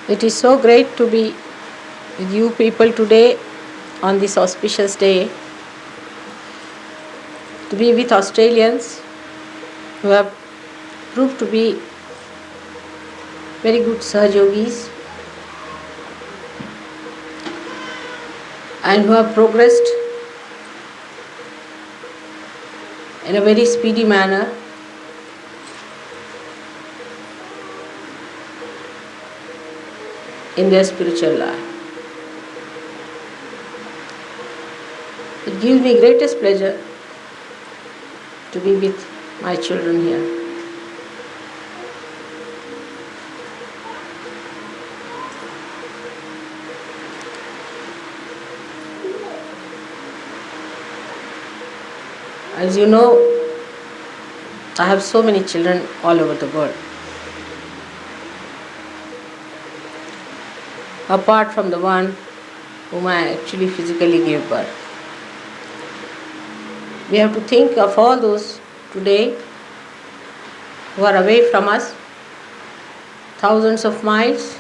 It is so great to be with you people today on this auspicious day, to be with Australians who have proved to be very good Sahajogis and who have progressed in a very speedy manner. In their spiritual life. It gives me greatest pleasure to be with my children here. As you know, I have so many children all over the world. Apart from the one whom I actually physically gave birth. We have to think of all those today who are away from us, thousands of miles,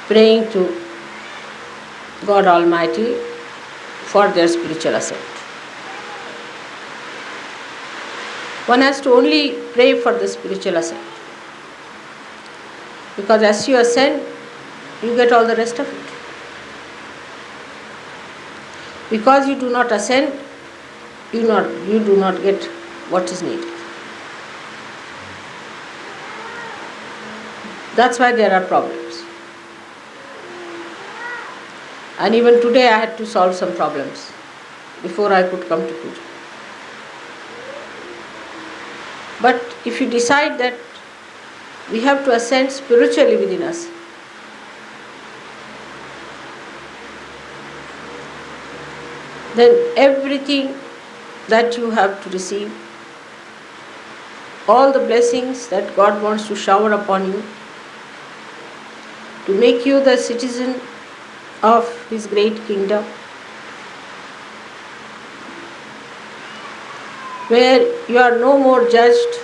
praying to God Almighty for their spiritual ascent. One has to only pray for the spiritual ascent. Because as you ascend, you get all the rest of it. Because you do not ascend, you do not get what is needed. That's why there are problems. And even today I had to solve some problems before I could come to Puja. But if you decide that we have to ascend spiritually within us, then everything that you have to receive, all the blessings that God wants to shower upon you, to make you the citizen of His great kingdom, where you are no more judged,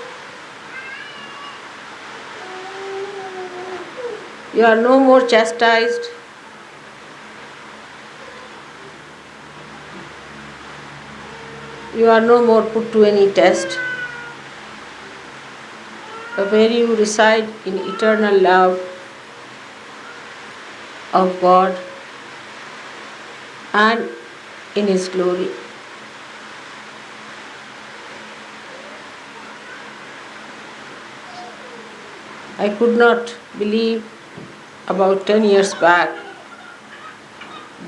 you are no more chastised, you are no more put to any test, but where you reside in eternal love of God and in His glory. I could not believe about 10 years back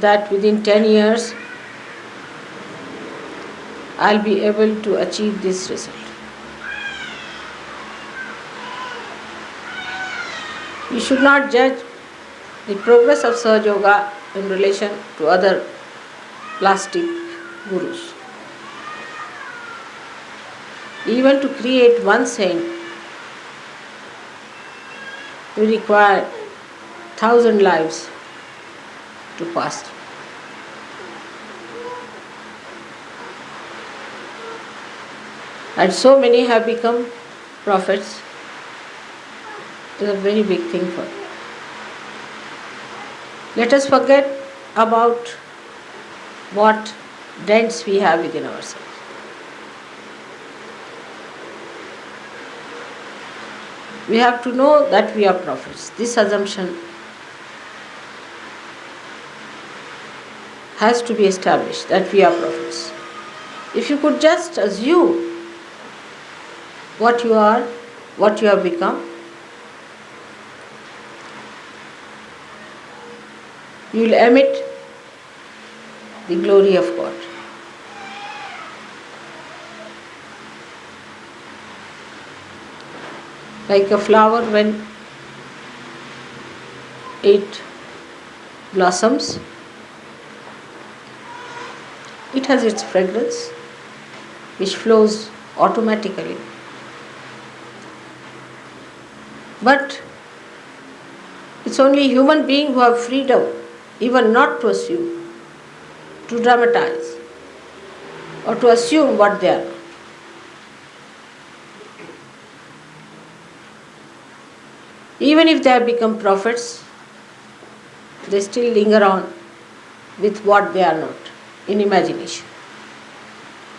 that within 10 years I'll be able to achieve this result. You should not judge the progress of Sahaja Yoga in relation to other plastic gurus. Even to create one saint, we require 1,000 lives to pass through. And so many have become prophets. It is a very big thing for them. Let us forget about what dents we have within ourselves. We have to know that we are prophets. This assumption has to be established, that we are prophets. If you could just assume what you are, what you have become, you will emit the glory of God. Like a flower when it blossoms, it has its fragrance which flows automatically. But it's only human beings who have freedom even not to assume, to dramatize, or to assume what they are. Even if they have become prophets, they still linger on with what they are not in imagination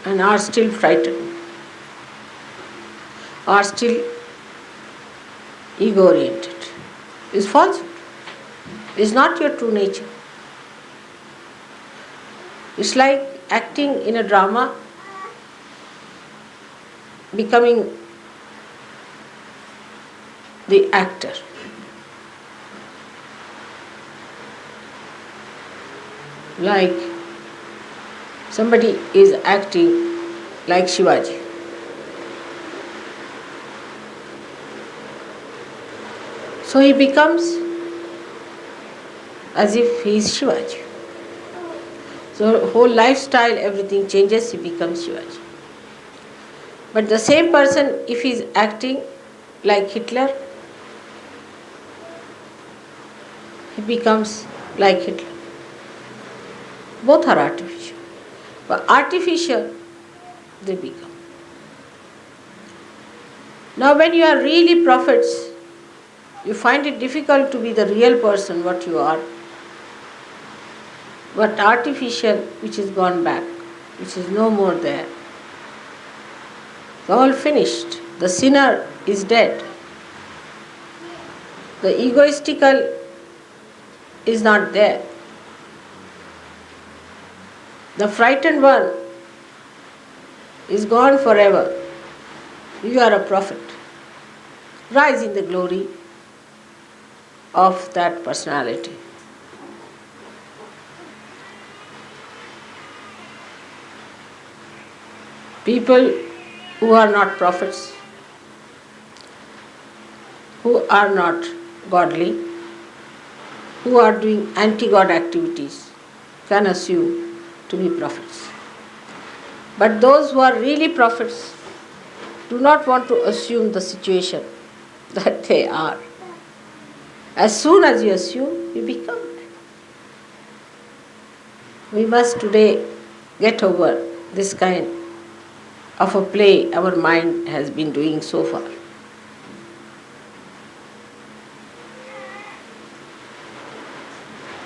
and are still frightened, are still ego oriented. Is falsehood. Is not your true nature. It's like acting in a drama, becoming the actor. Like somebody is acting like Shivaji. So he becomes as if he is Shivaji. So whole lifestyle, everything changes, he becomes Shivaji. But the same person, if he is acting like Hitler, he becomes like Hitler. Both are artificial. But artificial, they become. Now when you are really prophets, you find it difficult to be the real person, what you are. But artificial, which is gone back, which is no more there. It's all finished. The sinner is dead. The egoistical is not there. The frightened one is gone forever. You are a prophet. Rise in the glory of that personality. People who are not prophets, who are not godly, who are doing anti-God activities, can assume to be prophets. But those who are really prophets do not want to assume the situation that they are. As soon as you assume, you become. We must today get over this kind of a play our mind has been doing so far.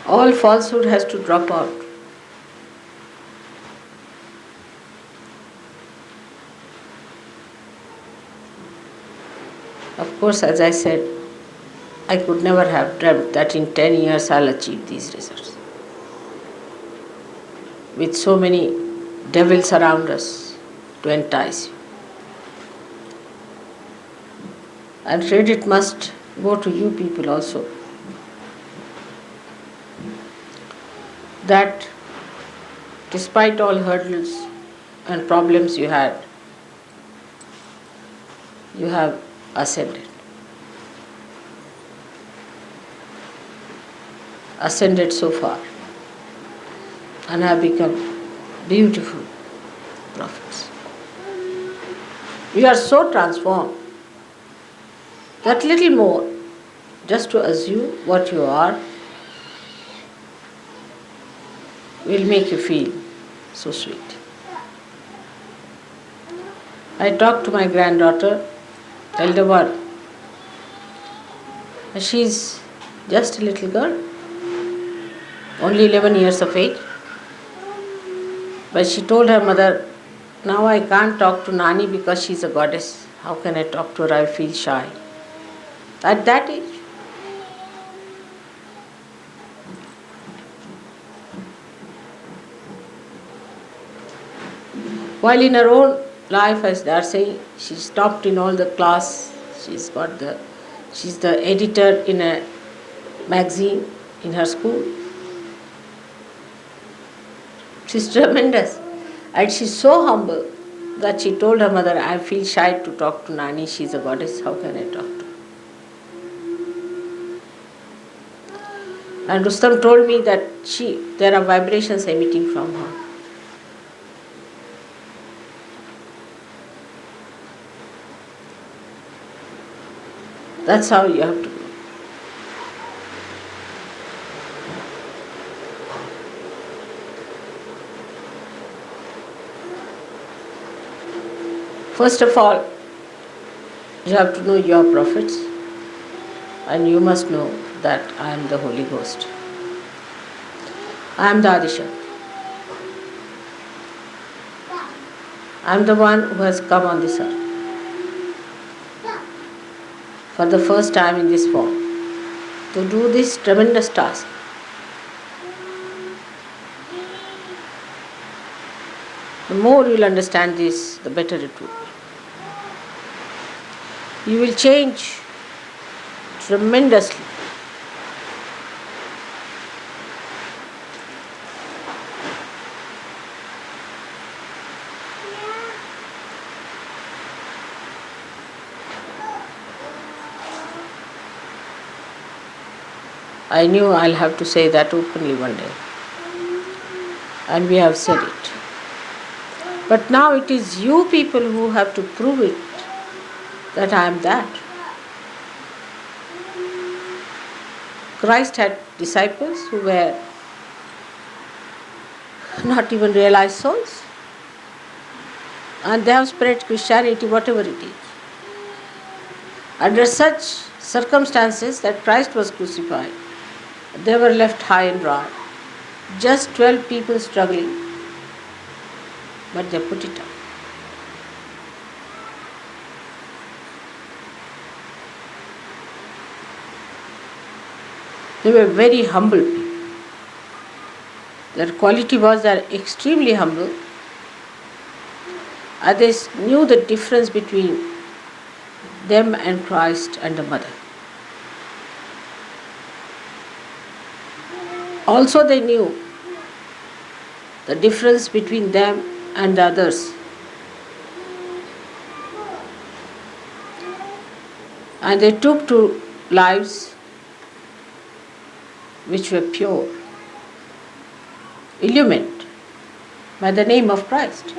All falsehood has to drop out. Of course, as I said, I could never have dreamt that in 10 years I'll achieve these results. With so many devils around us to entice you. And credit must go to you people also. That despite all hurdles and problems you had, you have ascended. Ascended so far and have become beautiful prophets. You are so transformed that little more, just to assume what you are, will make you feel so sweet. I talked to my granddaughter, elder one. She's just a little girl, only 11 years of age. But she told her mother, now I can't talk to Nani because she's a goddess. How can I talk to her? I feel shy. At that age. While in her own life, as they are saying, she's topped in all the class. She's the editor in a magazine in her school. She's tremendous. And she's so humble that she told her mother, I feel shy to talk to Nani. She's a goddess. How can I talk to her? And Rustam told me that there are vibrations emitting from her. That's how you have to go. First of all, you have to know you are prophets. and you must know that I am the Holy Ghost. I am the Adishakti. I am the one who has come on this earth for the first time in this form to do this tremendous task. The more you will understand this, the better it will be. You will change tremendously. I knew I'll have to say that openly one day. And we have said it. But now it is you people who have to prove it that I am that. Christ had disciples who were not even realized souls. And they have spread Christianity, whatever it is. Under such circumstances that Christ was crucified, they were left high and dry. Just 12 people struggling. But they put it up. They were very humble people. Their quality was they are extremely humble. And they knew the difference between them and Christ and the Mother. Also they knew the difference between them and the others. And they took to lives which were pure, illumined by the name of Christ.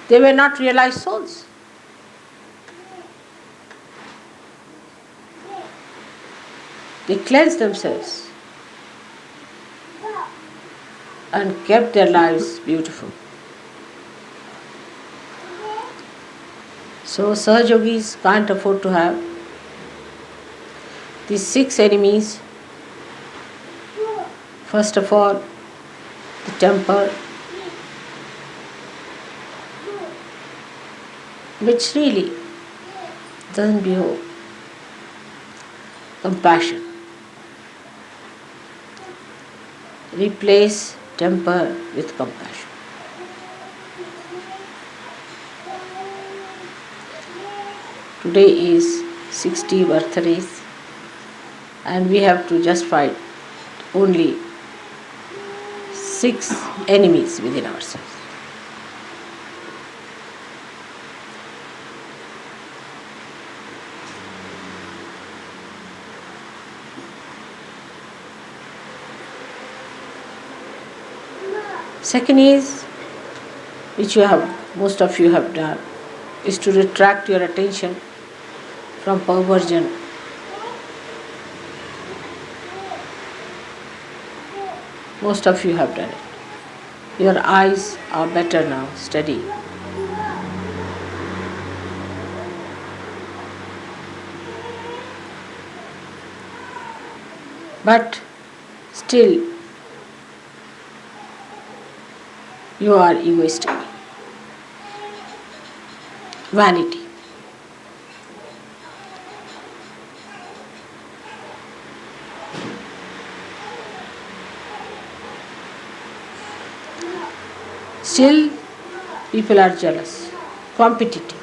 They were not realized souls. They cleansed themselves and kept their lives beautiful. So Sahajogis can't afford to have these 6 enemies. First of all, the temper, which really doesn't behave. Compassion. Replace temper with compassion. Today is 60 birthdays and we have to just fight only 6 enemies within ourselves. Second is, which most of you have done, is to retract your attention from perversion. Most of you have done it. Your eyes are better now, steady. But still, you are egoistic. Vanity. Still, people are jealous, competitive.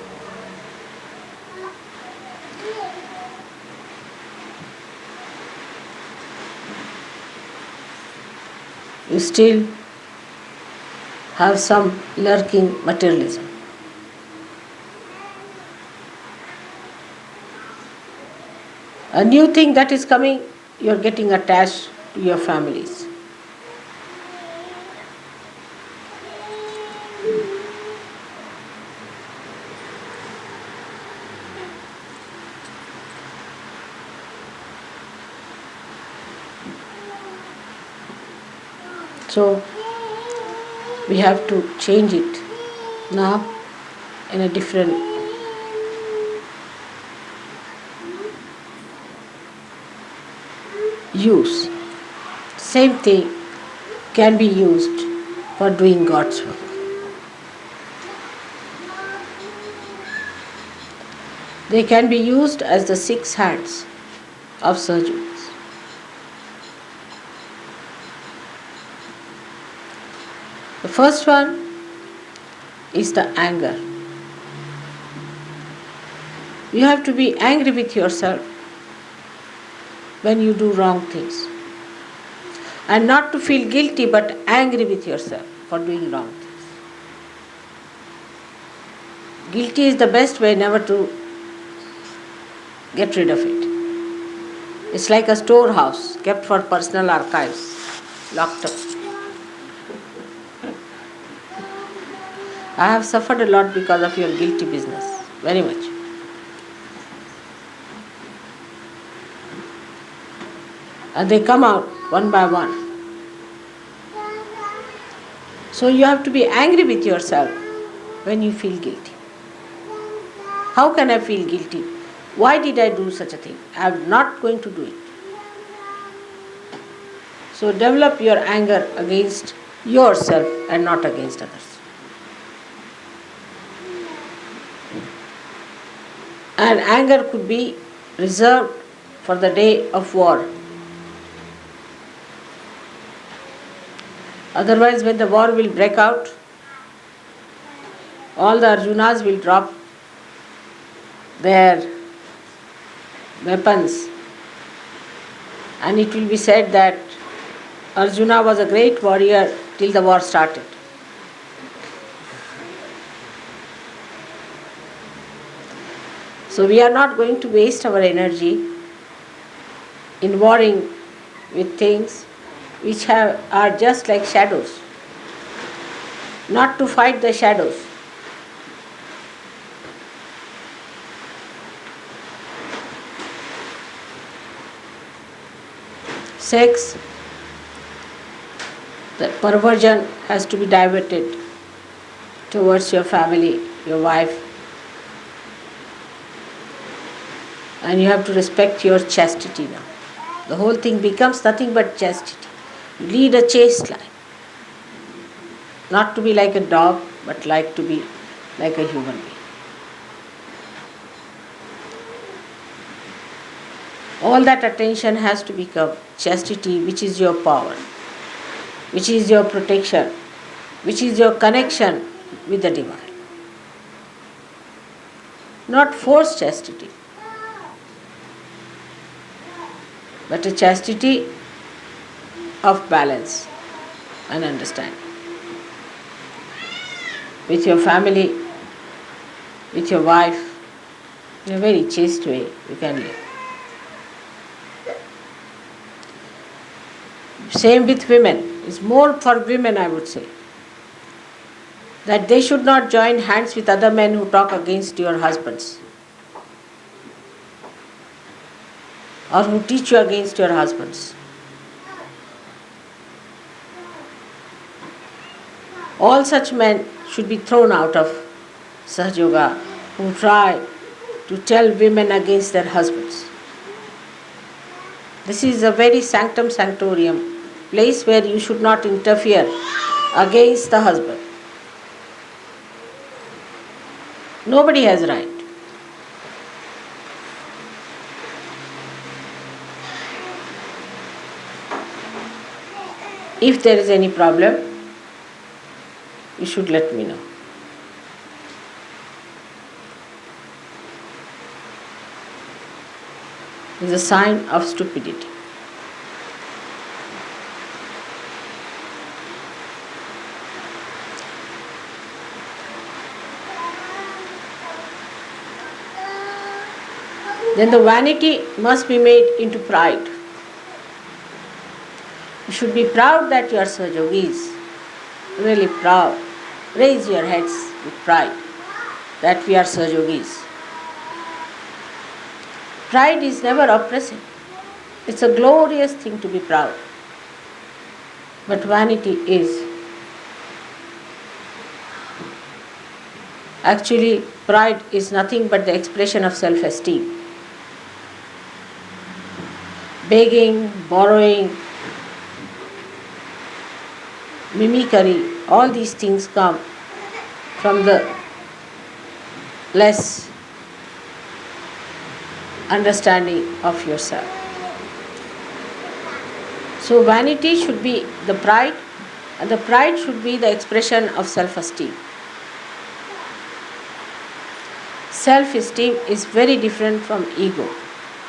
You still have some lurking materialism. A new thing that is coming, you are getting attached to your families. So, we have to change it now in a different use. Same thing can be used for doing God's work. They can be used as the 6 hands of सहजय. The first one is the anger. You have to be angry with yourself when you do wrong things. And not to feel guilty but angry with yourself for doing wrong things. Guilty is the best way never to get rid of it. It's like a storehouse kept for personal archives, locked up. I have suffered a lot because of your guilty business, very much. And they come out one by one. So you have to be angry with yourself when you feel guilty. How can I feel guilty? Why did I do such a thing? I am not going to do it. So develop your anger against yourself and not against others. And anger could be reserved for the day of war. Otherwise, when the war will break out, all the Arjunas will drop their weapons, and it will be said that Arjuna was a great warrior till the war started. So we are not going to waste our energy in warring with things which are just like shadows. Not to fight the shadows. Sex, the perversion has to be diverted towards your family, your wife. And you have to respect your chastity now. The whole thing becomes nothing but chastity. You lead a chaste life. Not to be like a dog, but to be like a human being. All that attention has to become chastity, which is your power, which is your protection, which is your connection with the divine. Not forced chastity, but a chastity of balance and understanding. With your family, with your wife, in a very chaste way you can live. Same with women. It's more for women, I would say, that they should not join hands with other men who talk against your husbands or who teach you against your husbands. All such men should be thrown out of Sahaja Yoga who try to tell women against their husbands. This is a very sanctum sanctorium, place where you should not interfere against the husband. Nobody has right. If there is any problem, you should let me know. It is a sign of stupidity. Then the vanity must be made into pride. You should be proud that you are Sahajogis, really proud. Raise your heads with pride that we are Sahajogis. Pride is never oppressive. It's a glorious thing to be proud. But vanity is. Actually, pride is nothing but the expression of self-esteem. begging, borrowing, mimicry, all these things come from the less understanding of yourself. So vanity should be the pride, and the pride should be the expression of self-esteem. Self-esteem is very different from ego.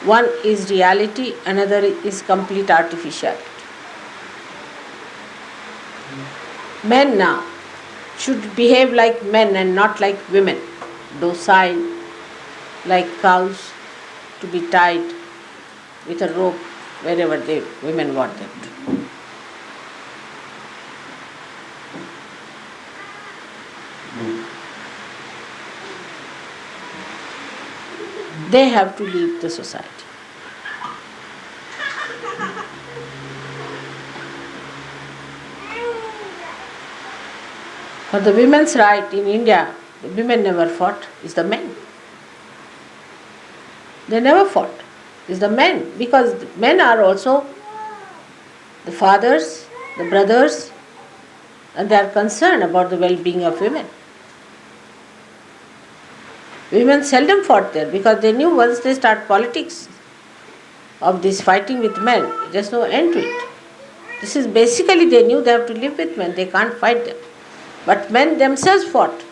One is reality, another is complete artificiality. Men now should behave like men and not like women, docile, like cows, to be tied with a rope wherever women want them to. They have to leave the society. For the women's right in India, the women never fought, it's the men. They never fought, it's the men, because the men are also the fathers, the brothers, and they are concerned about the well-being of women. Women seldom fought there because they knew once they start politics of this fighting with men, there's no end to it. This is basically they knew they have to live with men, they can't fight them. But men themselves fought.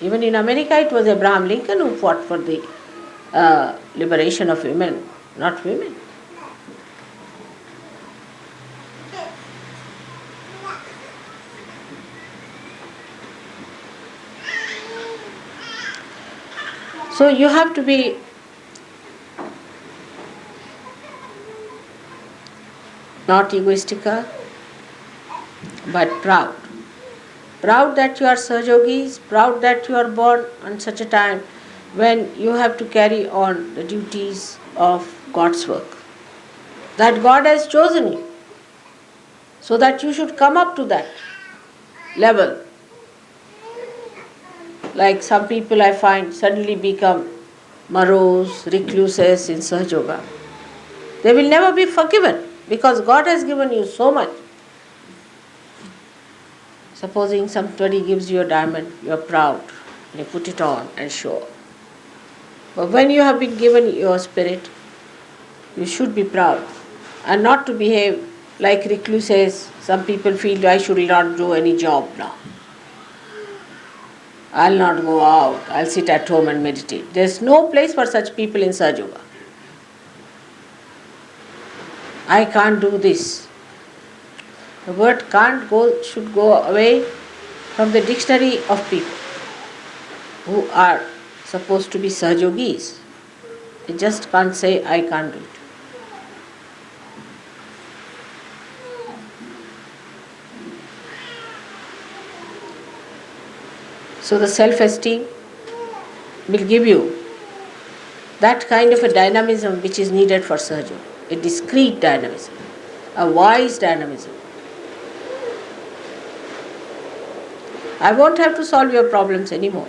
Even in America it was Abraham Lincoln who fought for the liberation of women, not women. So you have to be not egoistical, but proud. Proud that you are Sahajogis, proud that you are born on such a time when you have to carry on the duties of God's work. That God has chosen you, so that you should come up to that level. Like some people I find suddenly become morose, recluses in Sahajoga. They will never be forgiven because God has given you so much. Supposing somebody gives you a diamond, you are proud, you put it on and show. But when you have been given your spirit, you should be proud and not to behave like recluses. Some people feel I should not do any job now. I'll not go out, I'll sit at home and meditate. There's no place for such people in Sahajoga. I can't do this. The word can't go should go away from the dictionary of people who are supposed to be Sahajogis. They just can't say, I can't do it. So the self-esteem will give you that kind of a dynamism which is needed for Sahaja, a discrete dynamism, a wise dynamism. I won't have to solve your problems anymore.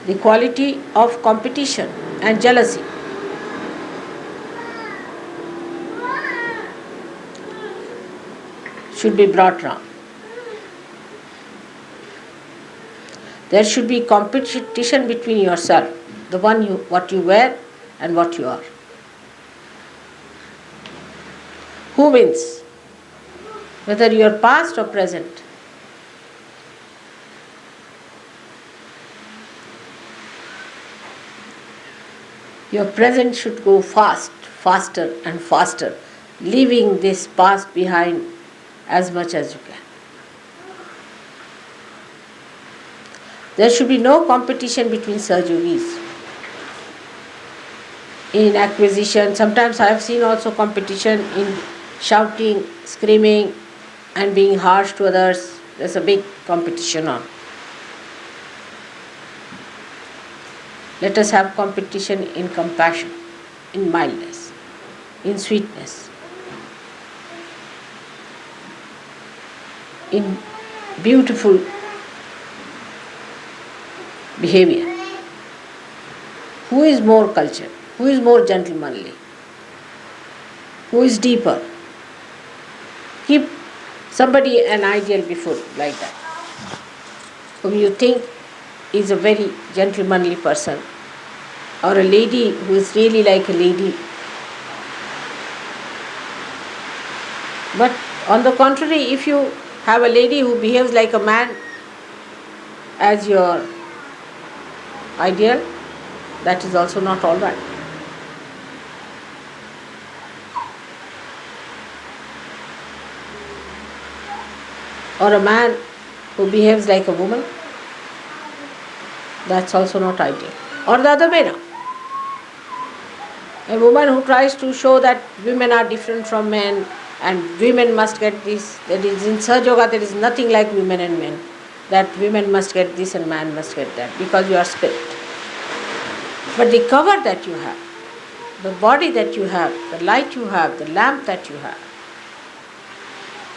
The quality of competition and jealousy should be brought down. There should be competition between yourself, what you wear and what you are. Who wins? Whether you are past or present. Your present should go faster and faster, leaving this past behind as much as you can. There should be no competition between Sahajogis. In acquisition, sometimes I have seen also competition in shouting, screaming and being harsh to others. There's a big competition on. Let us have competition in compassion, in mildness, in sweetness, in beautiful behavior. Who is more cultured? Who is more gentlemanly? Who is deeper? Keep somebody an ideal before you, like that, whom you think is a very gentlemanly person, or a lady who is really like a lady. But on the contrary, if you have a lady who behaves like a man as your ideal, that is also not all right. Or a man who behaves like a woman, that's also not ideal. Or the other way around. A woman who tries to show that women are different from men and women must get this, that is in Sahaja Yoga there is nothing like women and men, that women must get this and man must get that because you are spirit. But the cover that you have, the body that you have, the light you have, the lamp that you have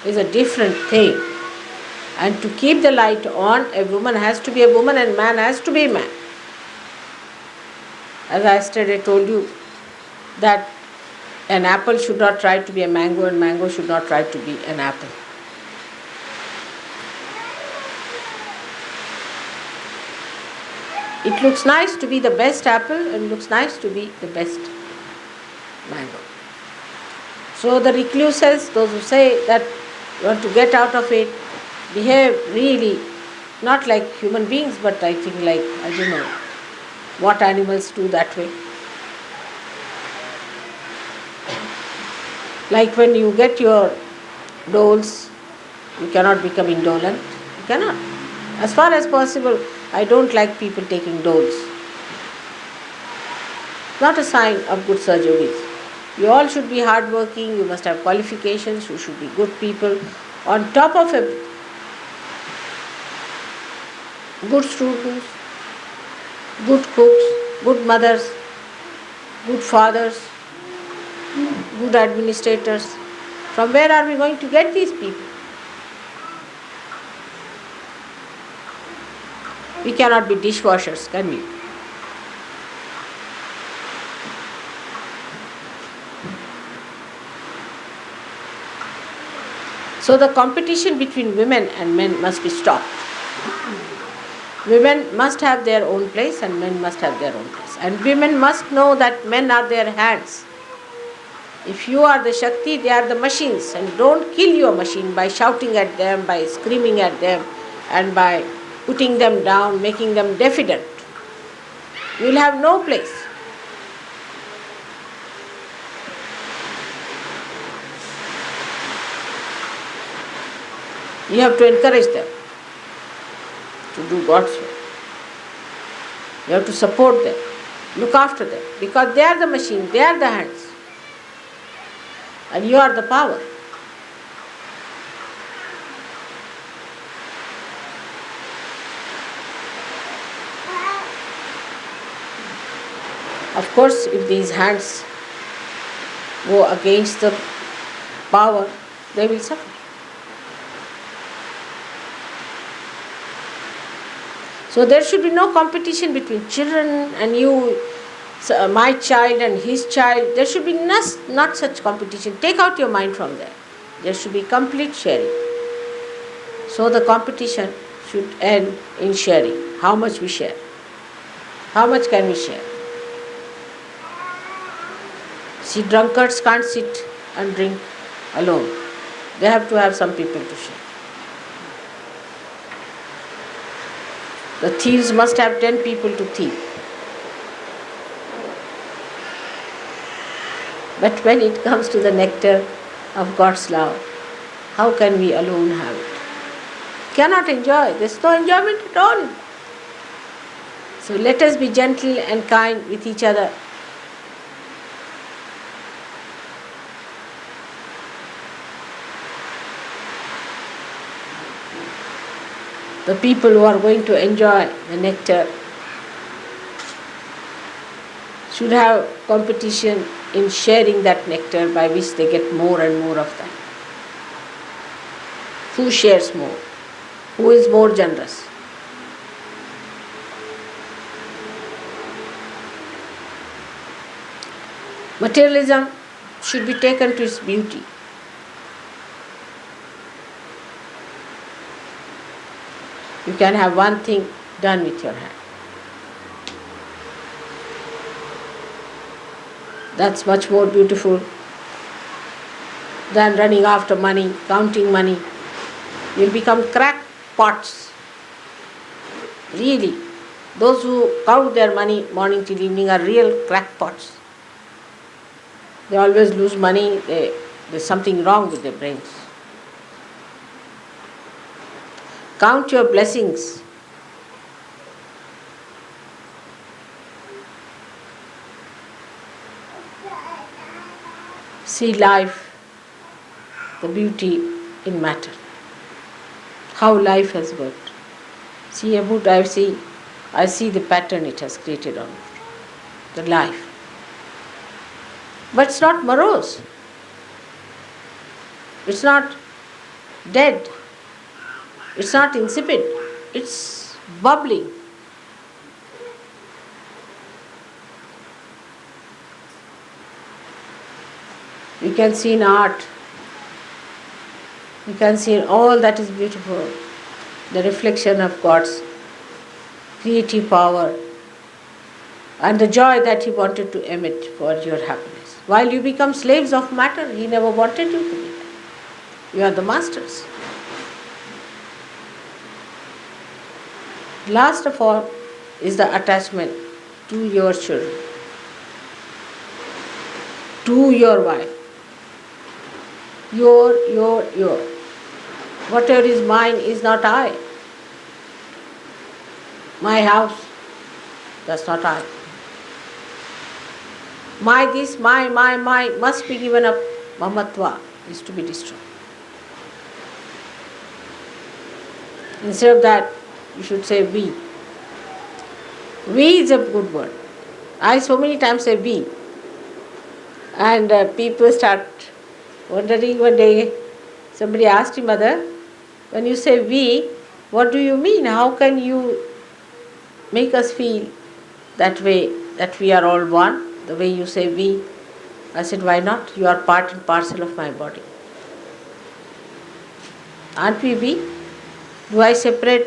is a different thing. And to keep the light on, a woman has to be a woman and man has to be a man. As I yesterday told you, that an apple should not try to be a mango and mango should not try to be an apple. It looks nice to be the best apple and looks nice to be the best mango. So the recluses, those who say that you want to get out of it, behave really not like human beings, but I think like, I don't know what animals do that way. Like when you get your doles, you cannot become indolent. You cannot. As far as possible, I don't like people taking doles. Not a sign of good Sahaja Yogis. You all should be hardworking, you must have qualifications, you should be good people. On top of it, good students, good cooks, good mothers, good fathers, good administrators. From where are we going to get these people? We cannot be dishwashers, can we? So the competition between women and men must be stopped. Women must have their own place and men must have their own place. And women must know that men are their hands. If you are the Shakti, they are the machines. And don't kill your machine by shouting at them, by screaming at them, and by putting them down, making them diffident. You will have no place. You have to encourage them to do God's work. You have to support them, look after them, because they are the machine, they are the hands, and you are the power. Of course, if these hands go against the power, they will suffer. So there should be no competition between children and you, my child and his child. There should be not such competition. Take out your mind from there. There should be complete sharing. So the competition should end in sharing. How much we share? How much can we share? See, drunkards can't sit and drink alone. They have to have some people to share. The thieves must have 10 people to thieve. But when it comes to the nectar of God's love, how can we alone have it? Cannot enjoy. There's no enjoyment at all. So let us be gentle and kind with each other. The people who are going to enjoy the nectar should have competition in sharing that nectar by which they get more and more of that. Who shares more? Who is more generous? Materialism should be taken to its beauty. You can have one thing done with your hand. That's much more beautiful than running after money, counting money. You'll become crackpots. Really, those who count their money morning till evening are real crackpots. They always lose money. There's something wrong with their brains. Count your blessings. See life, the beauty in matter. How life has worked. See a boot I see the pattern it has created on it, the life. But it's not morose. It's not dead. It's not insipid. It's bubbling. You can see in art, you can see in all that is beautiful, the reflection of God's creative power and the joy that He wanted to emit for your happiness. While you become slaves of matter, He never wanted you to be that. You are the masters. Last of all is the attachment to your children, to your wife. Your. Whatever is mine is not I. My house, that's not I. My this, my must be given up. Mamatva is to be destroyed. Instead of that, you should say we. We is a good word. I so many times say we. And people start wondering. One day somebody asked him, Mother, when you say we, what do you mean? How can you make us feel that way, that we are all one, the way you say we? I said, why not? You are part and parcel of my body. Aren't we we? Do I separate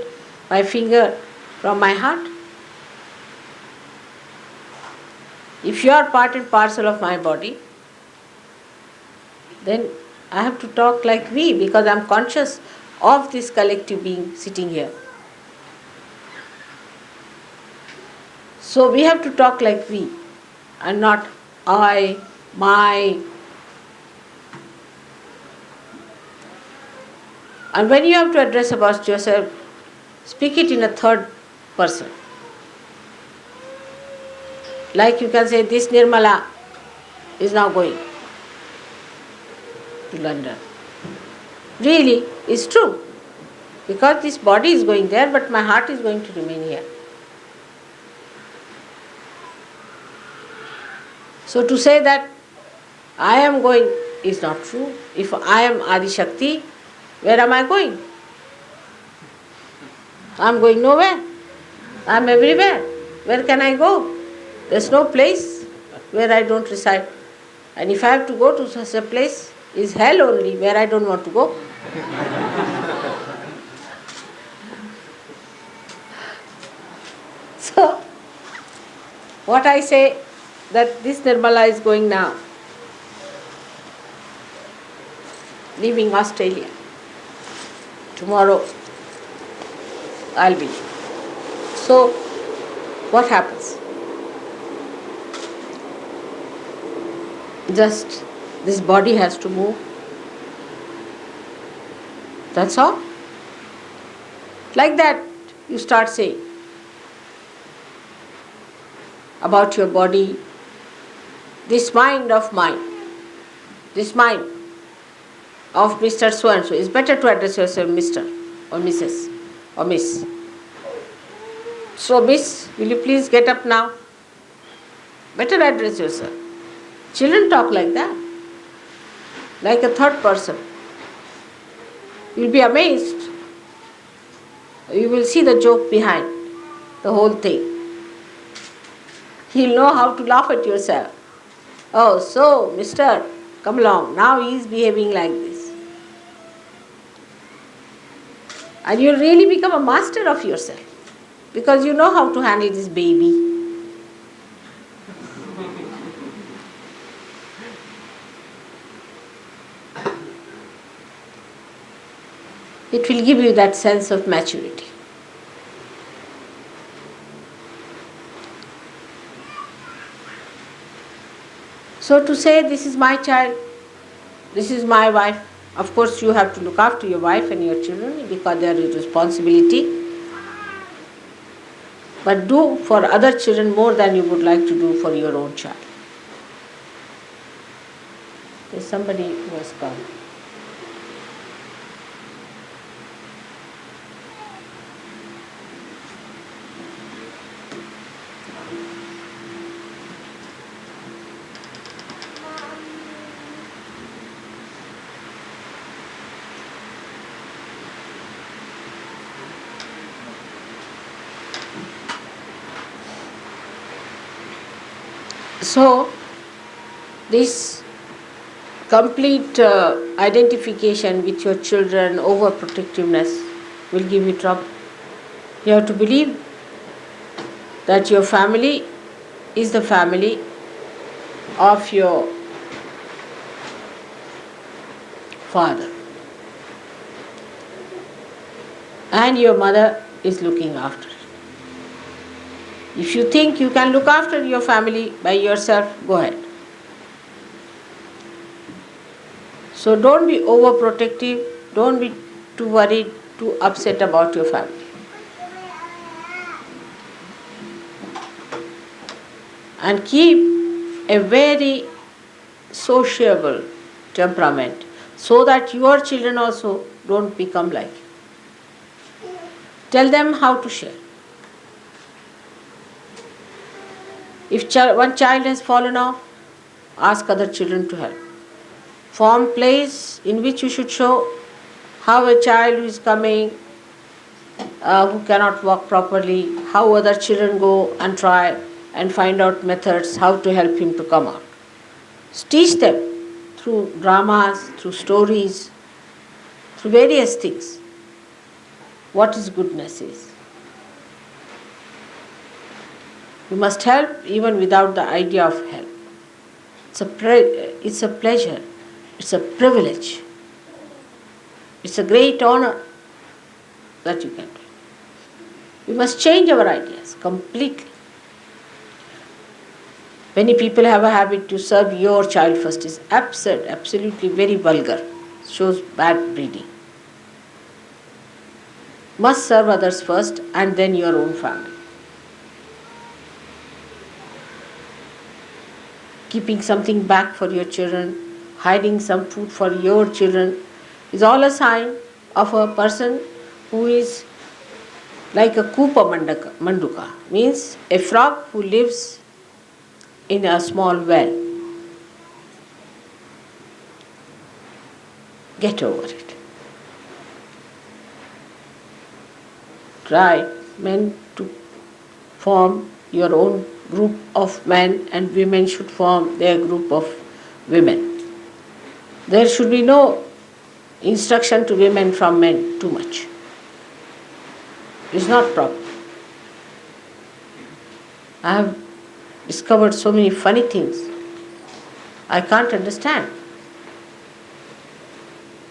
my finger from my heart? If you are part and parcel of my body, then I have to talk like we, because I am conscious of this collective being sitting here. So we have to talk like we and not I, my. And when you have to address about yourself, speak it in a third person. Like you can say, this Nirmala is now going to London. Really, it's true. Because this body is going there, but my heart is going to remain here. So to say that I am going is not true. If I am Adi Shakti, where am I going? I am going nowhere. I am everywhere. Where can I go? There's no place where I don't reside. And if I have to go to such a place, is hell only, where I don't want to go. So, what I say, that this Nirmala is going now, leaving Australia. Tomorrow I'll be. So, what happens? Just this body has to move. That's all. Like that, you start saying about your body, this mind of mine, this mind of Mr. So-and-so. It's better to address yourself Mr. or Mrs. or Miss. So, Miss, will you please get up now? Better address yourself. Children talk like that, like a third person. You'll be amazed. You will see the joke behind the whole thing. You'll know how to laugh at yourself. Oh, so, mister, come along. Now he is behaving like this. And you really become a master of yourself because you know how to handle this baby. It will give you that sense of maturity. So to say, this is my child, this is my wife, of course you have to look after your wife and your children because they are your responsibility. But do for other children more than you would like to do for your own child. There's somebody who has come. So, this complete identification with your children, overprotectiveness will give you trouble. You have to believe that your family is the family of your father. And your mother is looking after it. If you think you can look after your family by yourself, go ahead. So don't be overprotective, don't be too worried, too upset about your family. And keep a very sociable temperament so that your children also don't become like you. Tell them how to share. If one child has fallen off, ask other children to help. Form plays in which you should show how a child who is coming, who cannot walk properly, how other children go and try and find out methods how to help him to come out. Teach them through dramas, through stories, through various things what is goodness is. You must help even without the idea of help. It's a pleasure, it's a privilege, it's a great honor that you can do. We must change our ideas completely. Many people have a habit to serve your child first. It's absurd, absolutely very vulgar. It shows bad breeding. Must serve others first and then your own family. Keeping something back for your children, hiding some food for your children is all a sign of a person who is like a Kupa Manduka, means a frog who lives in a small well. Get over it. Try, men, to form your own group of men, and women should form their group of women. There should be no instruction to women from men too much. It's not proper. I have discovered so many funny things. I can't understand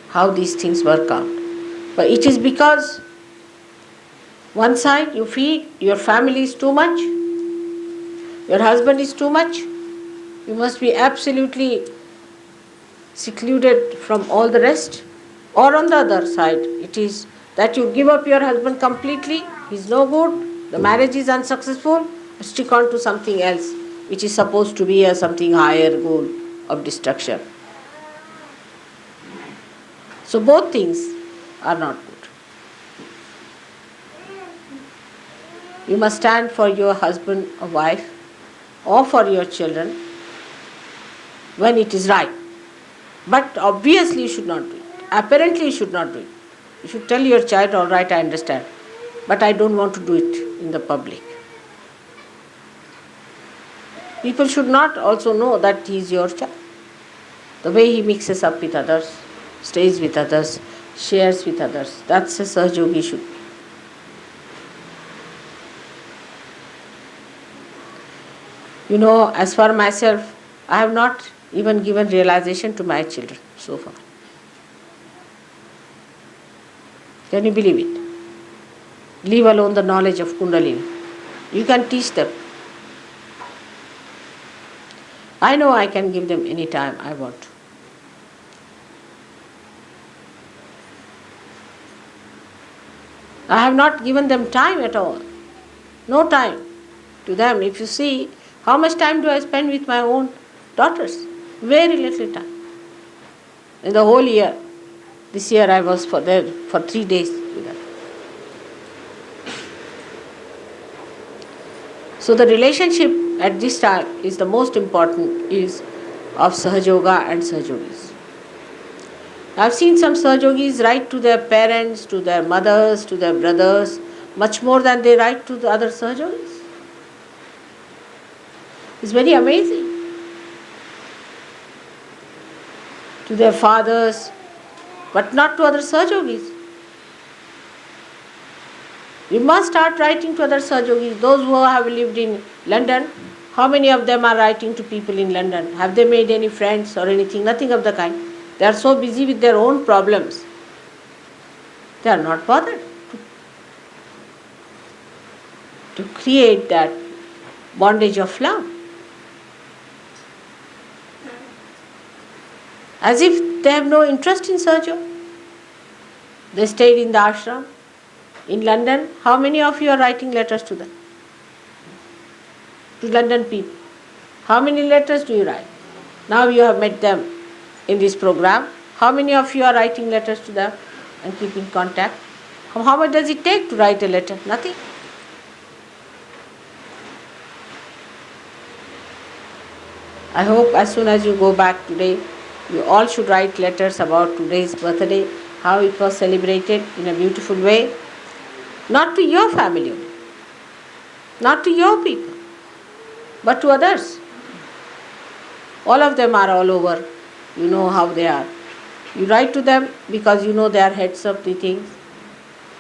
how these things work out. But it is because one side you feel your family is too much, your husband is too much, you must be absolutely secluded from all the rest. Or on the other side, it is that you give up your husband completely, he's no good, the marriage is unsuccessful, stick on to something else which is supposed to be a something higher goal of destruction. So both things are not good. You must stand for your husband or wife or for your children when it is right. But obviously you should not do it. Apparently you should not do it. You should tell your child, all right, I understand, but I don't want to do it in the public. People should not also know that he is your child. The way he mixes up with others, stays with others, shares with others, that's a Sahajogi should be. You know, as for myself, I have not even given realization to my children so far. Can you believe it? Leave alone the knowledge of Kundalini. You can teach them. I know I can give them any time I want to. I have not given them time at all. No time to them. If you see, how much time do I spend with my own daughters? Very little time. In the whole year. This year I was there for 3 days with them. So the relationship at this time is the most important, is of Sahajoga and Sahajogis. I have seen some Sahajogis write to their parents, to their mothers, to their brothers, much more than they write to the other Sahajogis. It's very amazing. To their fathers, but not to other Sahajogis. You must start writing to other Sahajogis. Those who have lived in London, how many of them are writing to people in London? Have they made any friends or anything? Nothing of the kind. They are so busy with their own problems. They are not bothered to create that bondage of love. As if they have no interest in Sahaja. They stayed in the ashram. In London, how many of you are writing letters to them? To London people. How many letters do you write? Now you have met them in this program. How many of you are writing letters to them and keep in contact? How much does it take to write a letter? Nothing. I hope as soon as you go back today, you all should write letters about today's birthday, how it was celebrated in a beautiful way. Not to your family only, not to your people, but to others. All of them are all over. You know how they are. You write to them because you know they are heads of the things.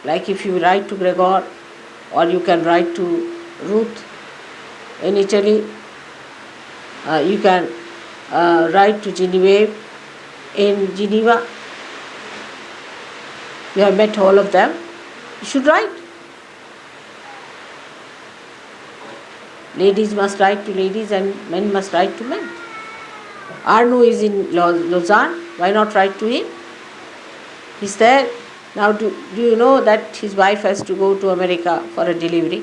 Like if you write to Gregor, or you can write to Ruth in Italy, you can write to Genevieve in Geneva. You have met all of them. You should write. Ladies must write to ladies and men must write to men. Arnu is in Lausanne. Why not write to him? He's there. Now do you know that his wife has to go to America for a delivery?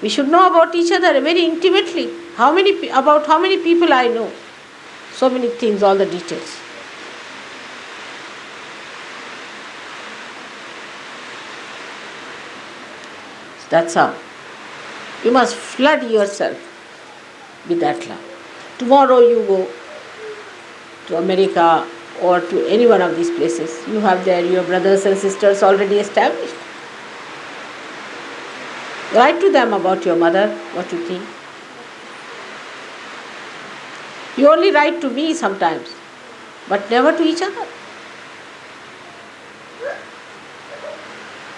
We should know about each other very intimately. About how many people I know. So many things, all the details. That's how. You must flood yourself with that love. Tomorrow you go to America or to any one of these places. You have there your brothers and sisters already established. Write to them about your mother, what you think. You only write to me sometimes, but never to each other.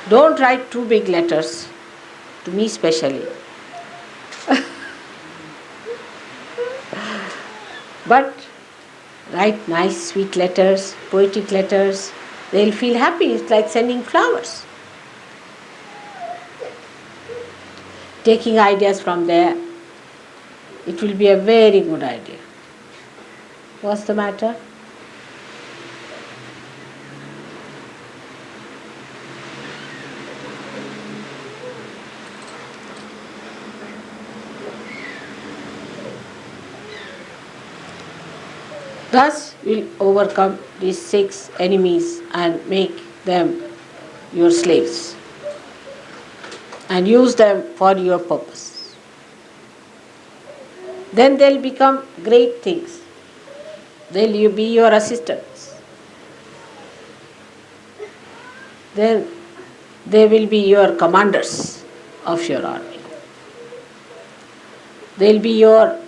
Don't write too big letters, to me specially. But write nice, sweet letters, poetic letters. They'll feel happy. It's like sending flowers. Taking ideas from there. It will be a very good idea. What's the matter? Thus will overcome these 6 enemies and make them your slaves and use them for your purpose. Then they'll become great things. They'll be your assistants. Then they will be your commanders of your army. They'll be your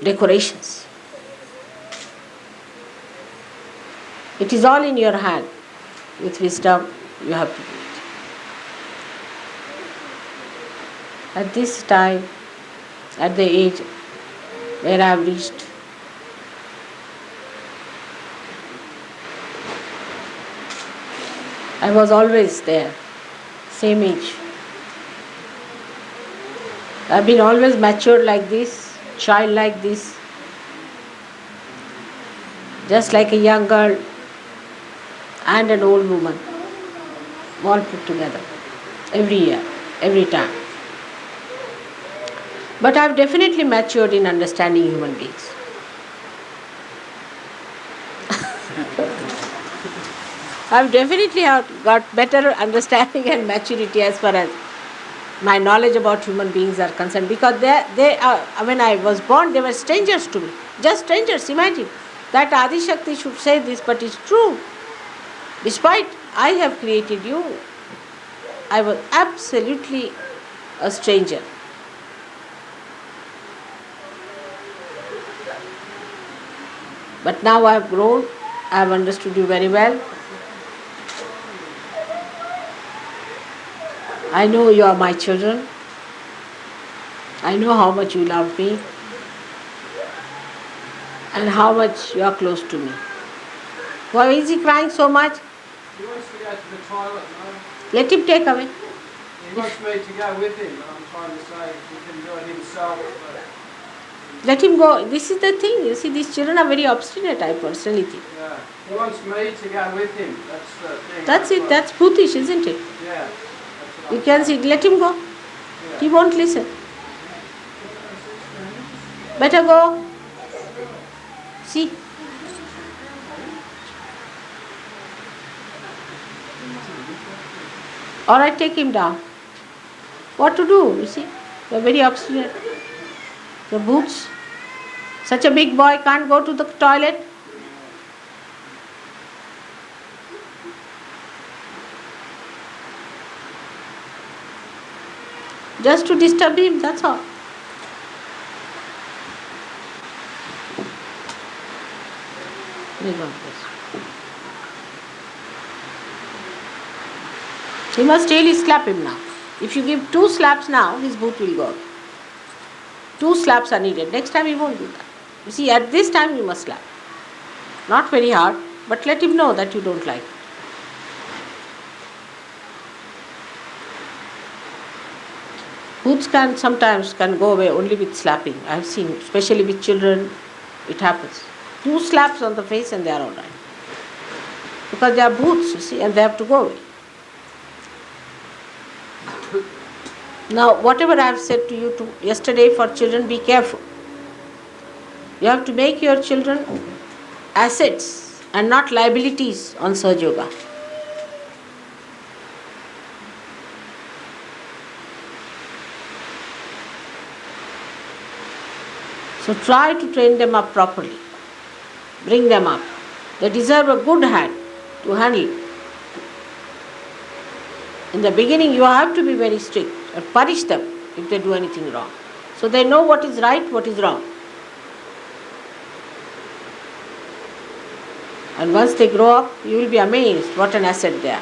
decorations. It is all in your hand. With wisdom, you have to do it. At this time, at the age where I have reached, I was always there, same age. I've been always matured like this, child like this, just like a young girl and an old woman, all put together, every year, every time. But I've definitely matured in understanding human beings. I've definitely got better understanding and maturity as far as my knowledge about human beings are concerned, because they are, when I was born, they were strangers to me, just strangers. Imagine that Adi Shakti should say this, but it's true. Despite I have created you, I was absolutely a stranger. But now I have grown, I have understood you very well. I know you are my children. I know how much you love me and how much you are close to me. Why is he crying so much? He wants to go to the toilet, no? Let him take away. He wants me to go with him, but I'm trying to say he can do it himself. But Let him go. This is the thing. You see, these children are very obstinate, I personally think. yeah, he wants me to go with him. That's the thing. That's it. what- That's brutish, isn't it? Yeah. That's what You I'm can saying. see. Let him go. Yeah. He won't listen. Better go. See. All right, take him down. What to do? You see, they're very obstinate. The boots. Such a big boy can't go to the toilet. Just to disturb him, that's all. May God bless. He must really slap him now. If you give 2 slaps now, his boot will go. 2 slaps are needed. Next time he won't do that. You see, at this time you must slap. Not very hard, but let him know that you don't like it. Boots can sometimes go away only with slapping. I have seen, especially with children, it happens. 2 slaps on the face and they are all right. Because they are boots, you see, and they have to go away. Now, whatever I have said to you yesterday for children, be careful. You have to make your children assets and not liabilities on Sahaja Yoga. So try to train them up properly. Bring them up. They deserve a good hand to handle. In the beginning, you have to be very strict and punish them if they do anything wrong. So they know what is right, what is wrong. And once they grow up, you will be amazed what an asset they are.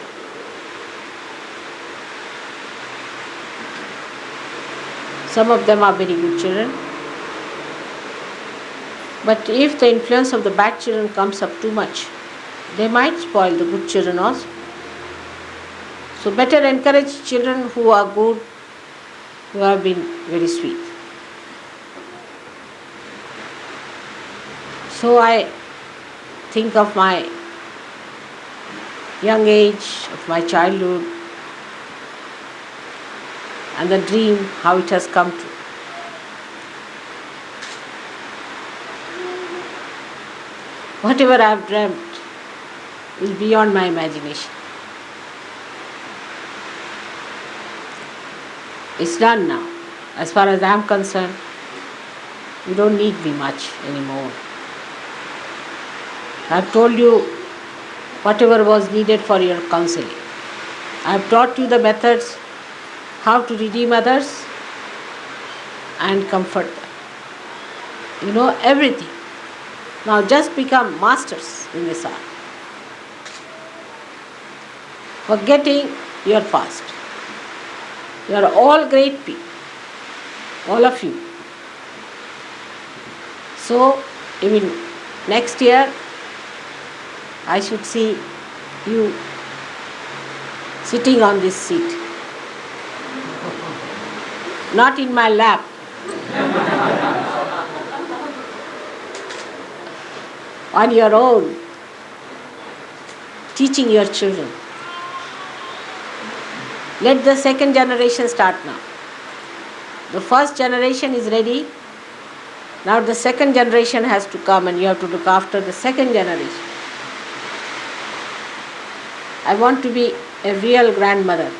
Some of them are very good children. But if the influence of the bad children comes up too much, they might spoil the good children also. So better encourage children who are good, who have been very sweet. So I think of my young age, of my childhood, and the dream, how it has come true. Whatever I have dreamt is beyond my imagination. It's done now. As far as I am concerned, you don't need me much anymore. I have told you whatever was needed for your counseling. I have taught you the methods how to redeem others and comfort them. You know everything. Now just become masters in this art. Forgetting your past. You are all great people. All of you. So, even next year, I should see you sitting on this seat. Not in my lap. On your own, teaching your children. Let the second generation start now. The first generation is ready. Now the second generation has to come and you have to look after the second generation. I want to be a real grandmother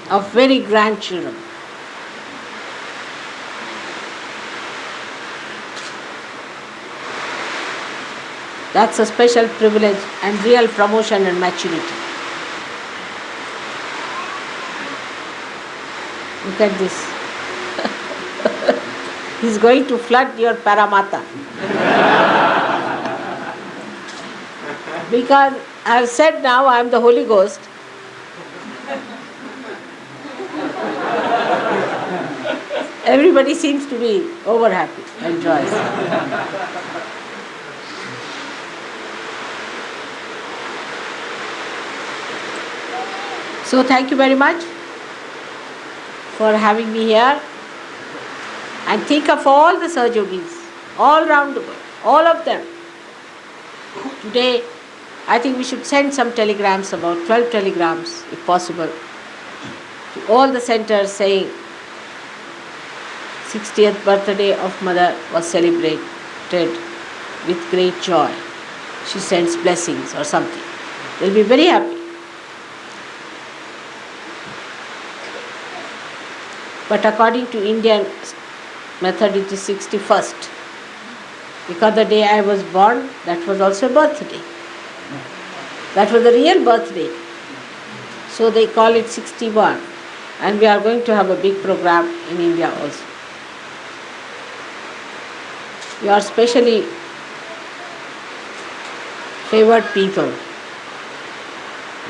of very grandchildren. That's a special privilege and real promotion and maturity. Look at this. He's going to flood your Paramata. Because I have said now I am the Holy Ghost. Everybody seems to be over happy and joyous. So thank you very much for having me here. And think of all the Sahajogis, all around the world, all of them. Today, I think we should send some telegrams, about 12 telegrams, if possible, to all the centers saying 60th birthday of Mother was celebrated with great joy. She sends blessings or something. They'll be very happy. But according to Indian method, it is 61st. Because the day I was born, that was also a birthday. That was the real birthday. So they call it 61. And we are going to have a big program in India also. You are specially favored people.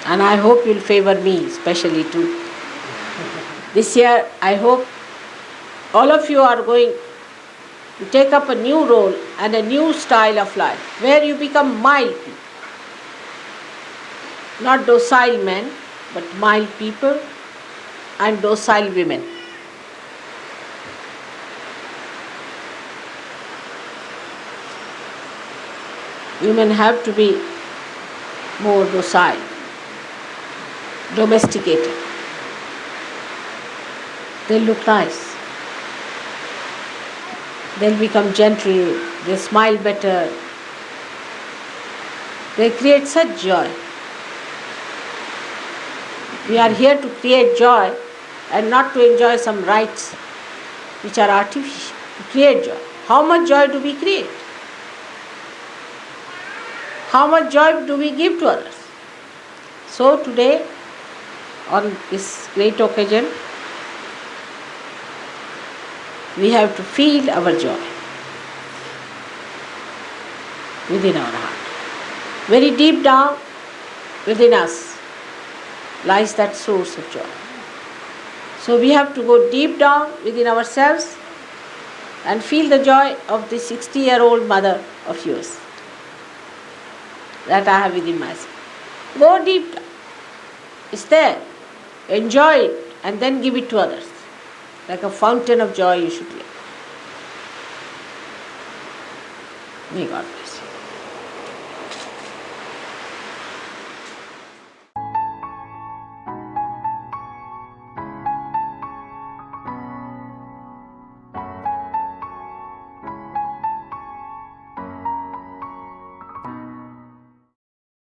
And I hope you will favor me specially too. This year, I hope all of you are going to take up a new role and a new style of life, where you become mild people. Not docile men, but mild people and docile women. Women have to be more docile, domesticated. They'll look nice. They'll become gentle, they smile better. They create such joy. We are here to create joy and not to enjoy some rites which are artificial. To create joy. How much joy do we create? How much joy do we give to others? So today, on this great occasion, we have to feel our joy within our heart. Very deep down within us lies that source of joy. So we have to go deep down within ourselves and feel the joy of the 60-year-old mother of yours that I have within myself. Go deep down. It's there. Enjoy it and then give it to others. Like a fountain of joy you should live. May God bless.